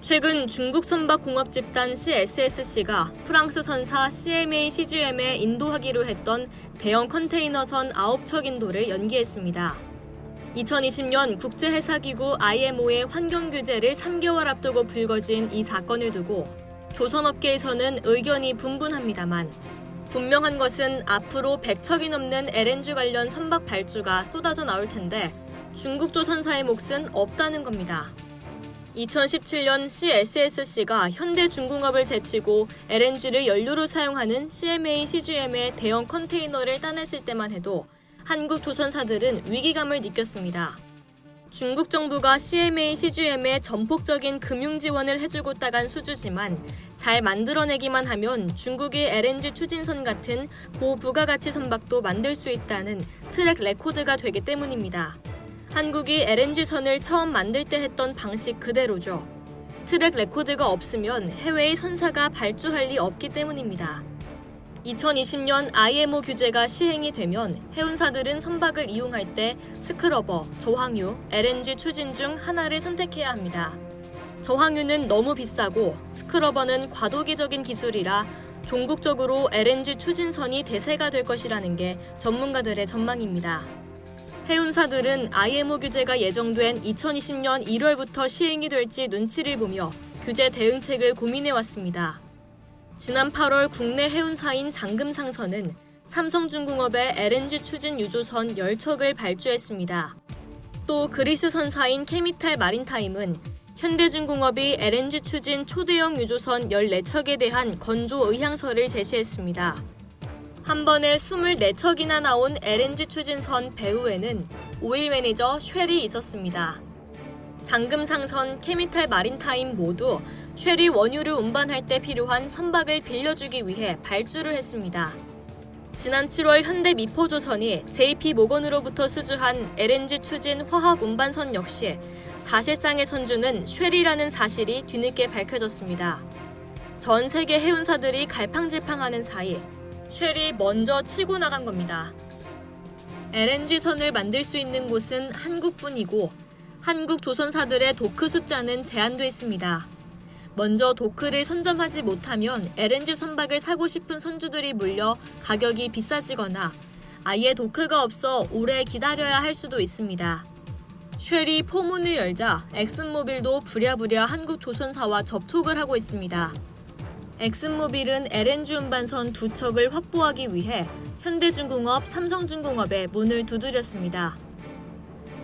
최근 중국 선박 공업 집단 CSSC가 프랑스 선사 CMA CGM에 인도하기로 했던 대형 컨테이너선 9척 인도를 연기했습니다. 2020년 국제해사기구 IMO의 환경 규제를 3개월 앞두고 불거진 이 사건을 두고 조선업계에서는 의견이 분분합니다만 분명한 것은 앞으로 100척이 넘는 LNG 관련 선박 발주가 쏟아져 나올 텐데 중국 조선사의 몫은 없다는 겁니다. 2017년 CSSC가 현대중공업을 제치고 LNG를 연료로 사용하는 CMA CGM의 대형 컨테이너를 따냈을 때만 해도 한국 조선사들은 위기감을 느꼈습니다. 중국 정부가 CMA CGM에 전폭적인 금융 지원을 해주고 따간 수주지만 잘 만들어내기만 하면 중국이 LNG 추진선 같은 고부가가치 선박도 만들 수 있다는 트랙 레코드가 되기 때문입니다. 한국이 LNG선을 처음 만들 때 했던 방식 그대로죠. 트랙 레코드가 없으면 해외의 선사가 발주할 리 없기 때문입니다. 2020년 IMO 규제가 시행이 되면 해운사들은 선박을 이용할 때 스크러버, 저항유, LNG 추진 중 하나를 선택해야 합니다. 저항유는 너무 비싸고 스크러버는 과도기적인 기술이라 종국적으로 LNG 추진선이 대세가 될 것이라는 게 전문가들의 전망입니다. 해운사들은 IMO 규제가 예정된 2020년 1월부터 시행이 될지 눈치를 보며 규제 대응책을 고민해왔습니다. 지난 8월 국내 해운사인 장금상선은 삼성중공업의 LNG 추진 유조선 10척을 발주했습니다. 또 그리스 선사인 케미탈 마린타임은 현대중공업이 LNG 추진 초대형 유조선 14척에 대한 건조 의향서를 제시했습니다. 한 번에 24척이나 나온 LNG 추진선 배후에는 오일 매니저 쉘이 있었습니다. 장금상선, 케미탈 마린타임 모두 쉘이 원유를 운반할 때 필요한 선박을 빌려주기 위해 발주를 했습니다. 지난 7월 현대 미포조선이 JP 모건으로부터 수주한 LNG 추진 화학 운반선 역시 사실상의 선주는 쉘이라는 사실이 뒤늦게 밝혀졌습니다. 전 세계 해운사들이 갈팡질팡하는 사이 쉘이 먼저 치고 나간 겁니다. LNG선을 만들 수 있는 곳은 한국뿐이고 한국 조선사들의 도크 숫자는 제한돼 있습니다. 먼저 도크를 선점하지 못하면 LNG 선박을 사고 싶은 선주들이 몰려 가격이 비싸지거나 아예 도크가 없어 오래 기다려야 할 수도 있습니다. 쉘이 포문을 열자 엑슨모빌도 부랴부랴 한국 조선사와 접촉을 하고 있습니다. 엑슨모빌은 LNG 운반선 2척을 확보하기 위해 현대중공업, 삼성중공업에 문을 두드렸습니다.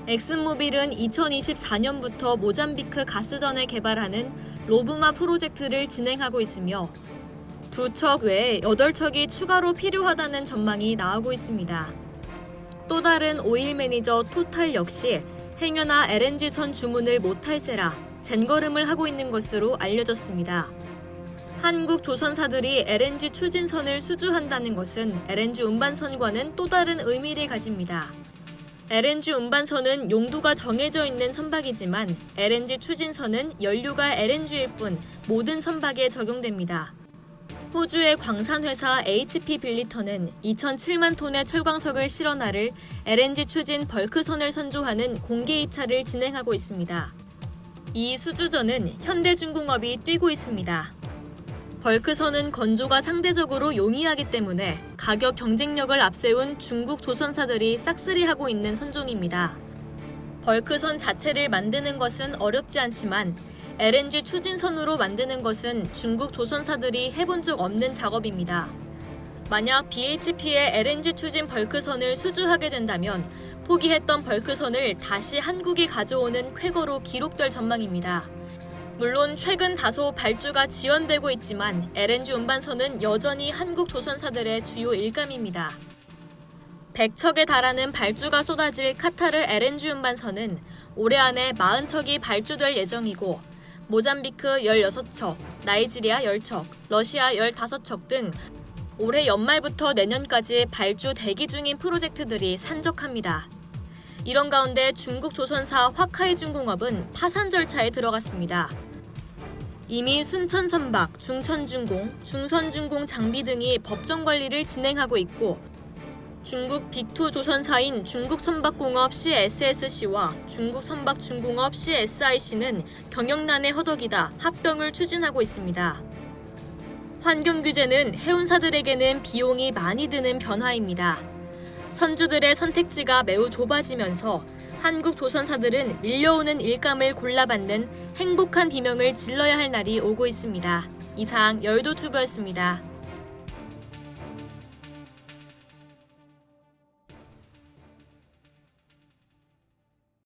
엑슨모빌은 2024년부터 모잠비크 가스전을 개발하는 로브마 프로젝트를 진행하고 있으며 2척 외에 8척이 추가로 필요하다는 전망이 나오고 있습니다. 또 다른 오일 매니저 토탈 역시 행여나 LNG선 주문을 못할세라 젠걸음을 하고 있는 것으로 알려졌습니다. 한국 조선사들이 LNG 추진선을 수주한다는 것은 LNG 운반선과는 또 다른 의미를 가집니다. LNG 운반선은 용도가 정해져 있는 선박이지만 LNG 추진선은 연료가 LNG일 뿐 모든 선박에 적용됩니다. 호주의 광산회사 HP 빌리턴은 2,007만 톤의 철광석을 실어 나를 LNG 추진 벌크선을 선조하는 공개 입찰을 진행하고 있습니다. 이 수주전은 현대중공업이 뛰고 있습니다. 벌크선은 건조가 상대적으로 용이하기 때문에 가격 경쟁력을 앞세운 중국 조선사들이 싹쓸이하고 있는 선종입니다. 벌크선 자체를 만드는 것은 어렵지 않지만 LNG 추진선으로 만드는 것은 중국 조선사들이 해본 적 없는 작업입니다. 만약 BHP의 LNG 추진 벌크선을 수주하게 된다면 포기했던 벌크선을 다시 한국이 가져오는 쾌거로 기록될 전망입니다. 물론 최근 다소 발주가 지연되고 있지만 LNG 운반선은 여전히 한국 조선사들의 주요 일감입니다. 100척에 달하는 발주가 쏟아질 카타르 LNG 운반선은 올해 안에 40척이 발주될 예정이고 모잠비크 16척, 나이지리아 10척, 러시아 15척 등 올해 연말부터 내년까지 발주 대기 중인 프로젝트들이 산적합니다. 이런 가운데 중국 조선사 화카이중공업은 파산 절차에 들어갔습니다. 이미 순천선박, 중천중공, 중선중공 장비 등이 법정 관리를 진행하고 있고 중국 빅2 조선사인 중국선박공업 CSSC와 중국선박중공업 CSIC는 경영난의 허덕이다 합병을 추진하고 있습니다. 환경규제는 해운사들에게는 비용이 많이 드는 변화입니다. 선주들의 선택지가 매우 좁아지면서 한국 조선사들은 밀려오는 일감을 골라받는 행복한 비명을 질러야 할 날이 오고 있습니다. 이상 여의도투브였습니다.